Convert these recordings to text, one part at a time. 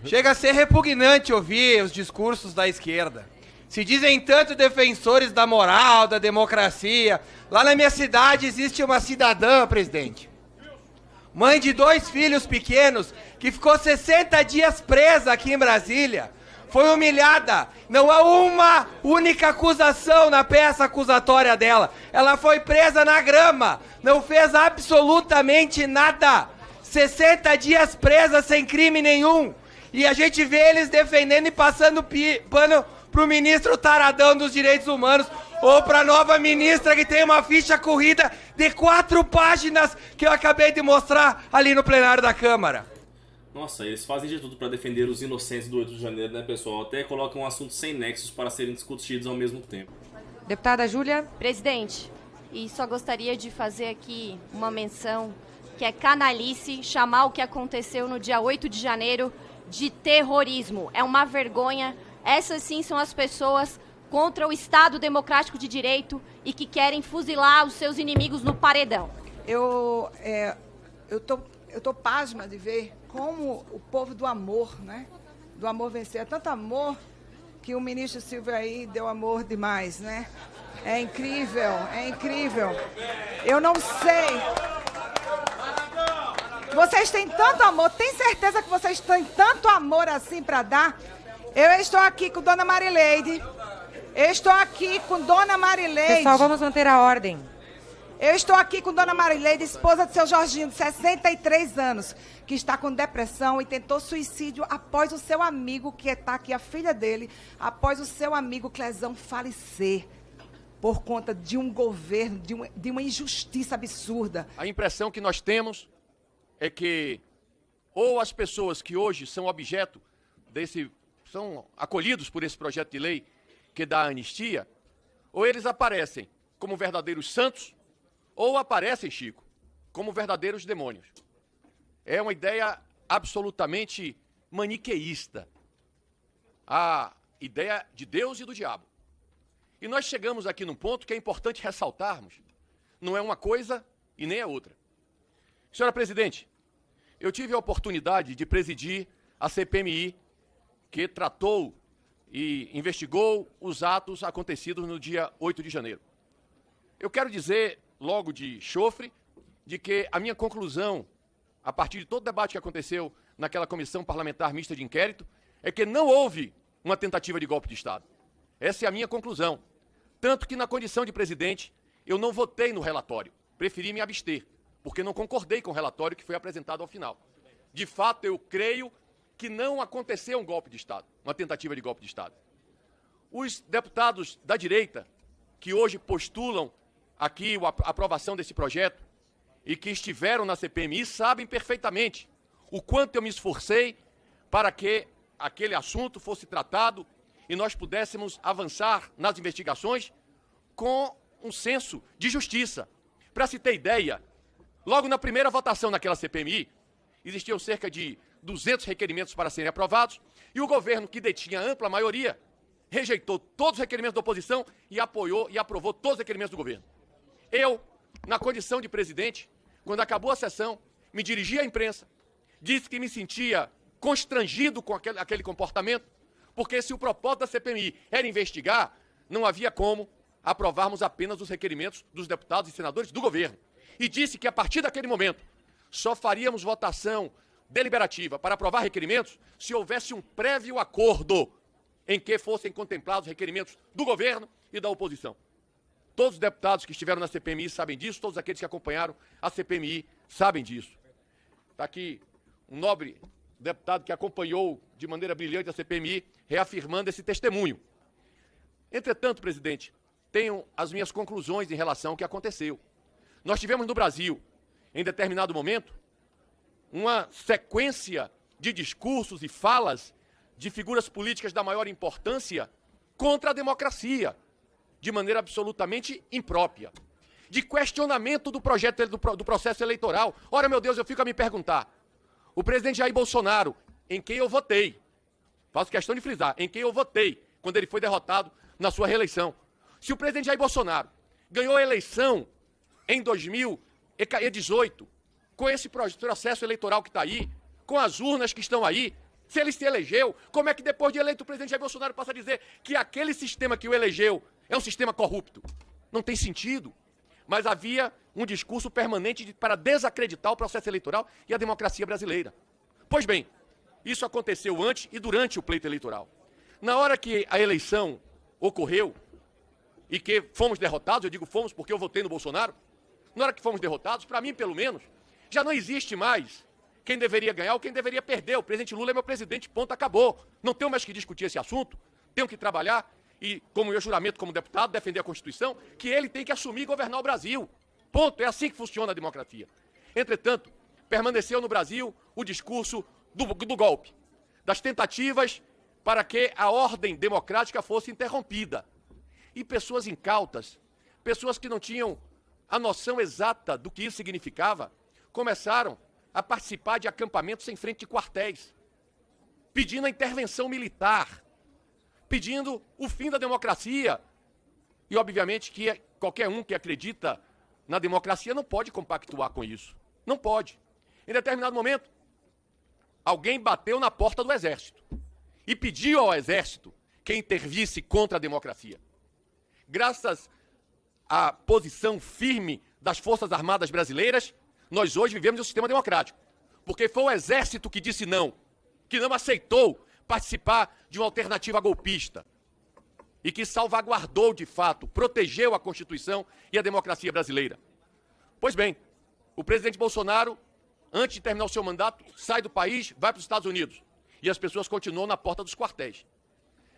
Chega a ser repugnante ouvir os discursos da esquerda. Se dizem tanto defensores da moral, da democracia. Lá na minha cidade existe uma cidadã, presidente, mãe de 2 filhos pequenos, que ficou 60 dias presa aqui em Brasília. Foi humilhada. Não há uma única acusação na peça acusatória dela. Ela foi presa na grama. Não fez absolutamente nada. 60 dias presa sem crime nenhum. E a gente vê eles defendendo e passando pano pro ministro taradão dos direitos humanos ou pra nova ministra que tem uma ficha corrida de 4 páginas que eu acabei de mostrar ali no plenário da Câmara. Nossa, eles fazem de tudo para defender os inocentes do 8 de janeiro, né, pessoal? Até colocam assuntos sem nexos para serem discutidos ao mesmo tempo. Deputada Júlia. Presidente, e só gostaria de fazer aqui uma menção que é canalice chamar o que aconteceu no dia 8 de janeiro de terrorismo. É uma vergonha. Essas sim são as pessoas contra o Estado Democrático de Direito e que querem fuzilar os seus inimigos no paredão. Eu tô pasma de ver como o povo do amor, né? Do amor vencer. É tanto amor que o ministro Silvio aí deu amor demais, né? É incrível, é incrível. Eu não sei. Vocês têm tanto amor, tem certeza que vocês têm tanto amor assim para dar? Eu estou aqui com Dona Marileide. Pessoal, vamos manter a ordem. Eu estou aqui com Dona Marileide, esposa do seu Jorginho, de 63 anos, que está com depressão e tentou suicídio após o seu amigo, que está aqui, a filha dele, após o seu amigo Clezão falecer por conta de um governo, de uma injustiça absurda. A impressão que nós temos é que ou as pessoas que hoje são objeto são acolhidos por esse projeto de lei que dá anistia, ou eles aparecem como verdadeiros santos, ou aparecem, Chico, como verdadeiros demônios. É uma ideia absolutamente maniqueísta. A ideia de Deus e do diabo. E nós chegamos aqui num ponto que é importante ressaltarmos. Não é uma coisa e nem a outra. Senhora Presidente, eu tive a oportunidade de presidir a CPMI que tratou e investigou os atos acontecidos no dia 8 de janeiro. Eu quero dizer, logo de chofre, de que a minha conclusão, a partir de todo o debate que aconteceu naquela comissão parlamentar mista de inquérito, é que não houve uma tentativa de golpe de Estado. Essa é a minha conclusão. Tanto que, na condição de presidente, eu não votei no relatório. Preferi me abster, porque não concordei com o relatório que foi apresentado ao final. De fato, eu creio que não aconteceu um golpe de Estado, uma tentativa de golpe de Estado. Os deputados da direita, que hoje postulam aqui a aprovação desse projeto e que estiveram na CPMI, sabem perfeitamente o quanto eu me esforcei para que aquele assunto fosse tratado e nós pudéssemos avançar nas investigações com um senso de justiça. Para se ter ideia, logo na primeira votação naquela CPMI, existiam cerca de 200 requerimentos para serem aprovados e o governo, que detinha ampla maioria, rejeitou todos os requerimentos da oposição e apoiou e aprovou todos os requerimentos do governo. Eu, na condição de presidente, quando acabou a sessão, me dirigi à imprensa, disse que me sentia constrangido com aquele comportamento, porque se o propósito da CPMI era investigar, não havia como aprovarmos apenas os requerimentos dos deputados e senadores do governo. E disse que a partir daquele momento só faríamos votação deliberativa para aprovar requerimentos se houvesse um prévio acordo em que fossem contemplados requerimentos do governo e da oposição. Todos os deputados que estiveram na CPMI sabem disso, todos aqueles que acompanharam a CPMI sabem disso. Está aqui um nobre deputado que acompanhou de maneira brilhante a CPMI, reafirmando esse testemunho. Entretanto, presidente, tenho as minhas conclusões em relação ao que aconteceu. Nós tivemos no Brasil, em determinado momento, uma sequência de discursos e falas de figuras políticas da maior importância contra a democracia, de maneira absolutamente imprópria, de questionamento do projeto do processo eleitoral. Ora, meu Deus, eu fico a me perguntar, o presidente Jair Bolsonaro, em quem eu votei, faço questão de frisar, em quem eu votei quando ele foi derrotado na sua reeleição. Se o presidente Jair Bolsonaro ganhou a eleição em 2018, com esse processo eleitoral que está aí, com as urnas que estão aí, Se ele se elegeu, como é que depois de eleito o presidente Jair Bolsonaro passa a dizer que aquele sistema que o elegeu é um sistema corrupto? Não tem sentido. Mas havia um discurso permanente para desacreditar o processo eleitoral e a democracia brasileira. Pois bem, isso aconteceu antes e durante o pleito eleitoral. Na hora que a eleição ocorreu e que fomos derrotados, eu digo fomos porque eu votei no Bolsonaro, na hora que fomos derrotados, para mim pelo menos, já não existe mais quem deveria ganhar ou quem deveria perder. O presidente Lula é meu presidente, ponto, acabou. Não tenho mais que discutir esse assunto, tenho que trabalhar e, como eu juramento como deputado, defender a Constituição, que ele tem que assumir e governar o Brasil. Ponto, é assim que funciona a democracia. Entretanto, permaneceu no Brasil o discurso do golpe, das tentativas para que a ordem democrática fosse interrompida. E pessoas incautas, pessoas que não tinham a noção exata do que isso significava, começaram a participar de acampamentos em frente de quartéis, pedindo a intervenção militar, pedindo o fim da democracia. E, obviamente, que qualquer um que acredita na democracia não pode compactuar com isso. Não pode. Em determinado momento, alguém bateu na porta do Exército e pediu ao Exército que intervisse contra a democracia. Graças à posição firme das Forças Armadas brasileiras, nós hoje vivemos um sistema democrático. Porque foi o Exército que disse não, que não aceitou participar de uma alternativa golpista e que salvaguardou, de fato, protegeu a Constituição e a democracia brasileira. Pois bem, o presidente Bolsonaro, antes de terminar o seu mandato, sai do país, vai para os Estados Unidos. E as pessoas continuam na porta dos quartéis.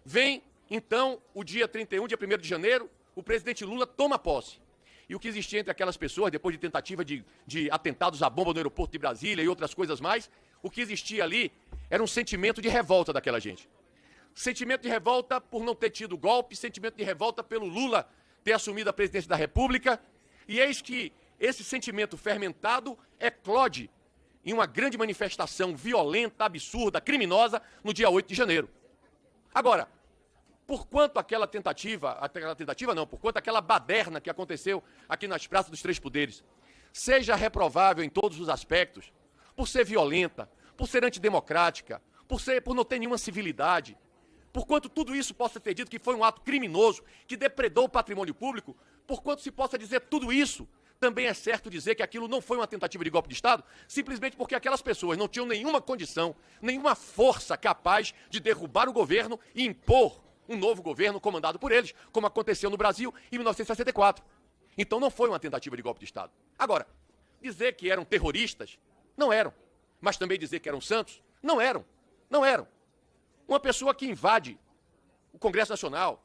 Vem, então, o dia 31, dia 1º de janeiro, o presidente Lula toma posse. E o que existia entre aquelas pessoas, depois de tentativa de atentados à bomba no aeroporto de Brasília e outras coisas mais, o que existia ali era um sentimento de revolta daquela gente. Sentimento de revolta por não ter tido golpe, sentimento de revolta pelo Lula ter assumido a presidência da República. E eis que esse sentimento fermentado eclode em uma grande manifestação violenta, absurda, criminosa, no dia 8 de janeiro. Agora, por quanto aquela baderna que aconteceu aqui nas praças dos Três Poderes seja reprovável em todos os aspectos, por ser violenta, por ser antidemocrática, por não ter nenhuma civilidade, por quanto tudo isso possa ter dito que foi um ato criminoso, que depredou o patrimônio público, por quanto se possa dizer tudo isso, também é certo dizer que aquilo não foi uma tentativa de golpe de Estado, simplesmente porque aquelas pessoas não tinham nenhuma condição, nenhuma força capaz de derrubar o governo e impor um novo governo comandado por eles, como aconteceu no Brasil em 1964. Então não foi uma tentativa de golpe de Estado. Agora, dizer que eram terroristas, não eram. Mas também dizer que eram santos, não eram. Não eram. Uma pessoa que invade o Congresso Nacional,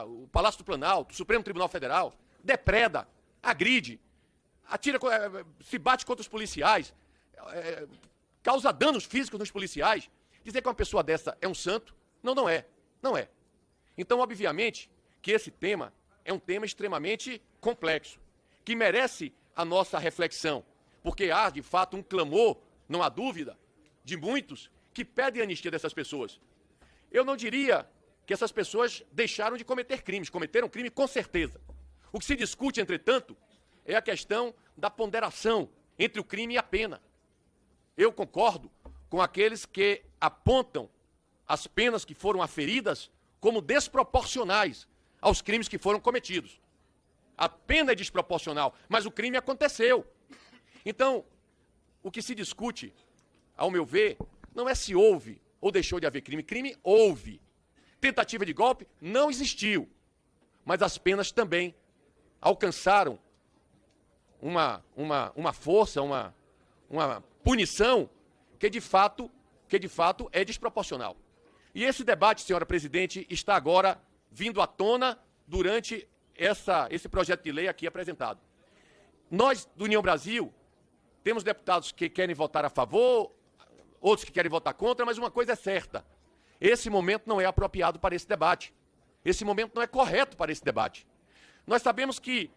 o Palácio do Planalto, o Supremo Tribunal Federal, depreda, agride, atira, se bate contra os policiais, causa danos físicos nos policiais. Dizer que uma pessoa dessa é um santo, não é. Não é. Então, obviamente, que esse tema é um tema extremamente complexo, que merece a nossa reflexão, porque há, de fato, um clamor, não há dúvida, de muitos que pedem a anistia dessas pessoas. Eu não diria que essas pessoas deixaram de cometer crimes, cometeram crime com certeza. O que se discute, entretanto, é a questão da ponderação entre o crime e a pena. Eu concordo com aqueles que apontam as penas que foram aferidas como desproporcionais aos crimes que foram cometidos. A pena é desproporcional, mas o crime aconteceu. Então, o que se discute, ao meu ver, não é se houve ou deixou de haver crime. Crime houve. Tentativa de golpe não existiu. Mas as penas também alcançaram uma força, uma punição que de fato é desproporcional. E esse debate, senhora presidente, está agora vindo à tona durante esse projeto de lei aqui apresentado. Nós, do União Brasil, temos deputados que querem votar a favor, outros que querem votar contra, mas uma coisa é certa: esse momento não é apropriado para esse debate. Esse momento não é correto para esse debate. Nós sabemos que,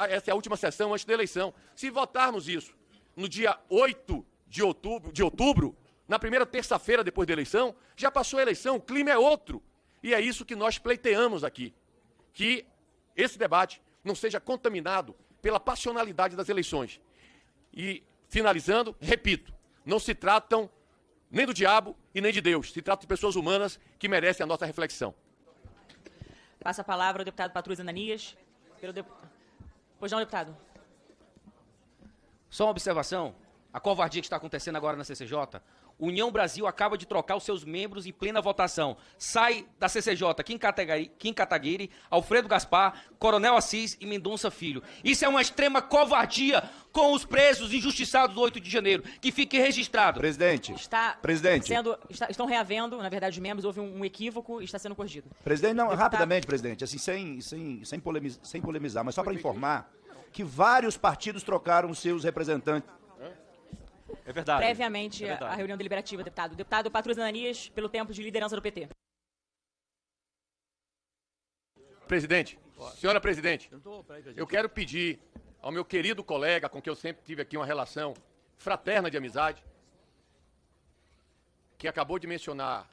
essa é a última sessão antes da eleição, se votarmos isso no dia 8 de outubro, na primeira terça-feira depois da eleição, já passou a eleição, o clima é outro. E é isso que nós pleiteamos aqui, que esse debate não seja contaminado pela passionalidade das eleições. E, finalizando, repito, não se tratam nem do diabo e nem de Deus. Se trata de pessoas humanas que merecem a nossa reflexão. Passa a palavra ao deputado Patrus Ananias. Pois não, deputado. Só uma observação. A covardia que está acontecendo agora na CCJ. União Brasil acaba de trocar os seus membros em plena votação. Sai da CCJ Kim Kataguiri, Alfredo Gaspar, Coronel Assis e Mendonça Filho. Isso é uma extrema covardia com os presos injustiçados do 8 de janeiro. Que fique registrado. Presidente. Estão reavendo, na verdade, os membros. Houve um equívoco e está sendo corrigido. Presidente, não, rapidamente, presidente, assim, sem polemizar, mas só para informar que vários partidos trocaram seus representantes. É verdade. Previamente a reunião deliberativa, deputado. Deputado Patrus Ananias, pelo tempo de liderança do PT. Presidente, senhora presidente, eu quero pedir ao meu querido colega, com quem eu sempre tive aqui uma relação fraterna de amizade, que acabou de mencionar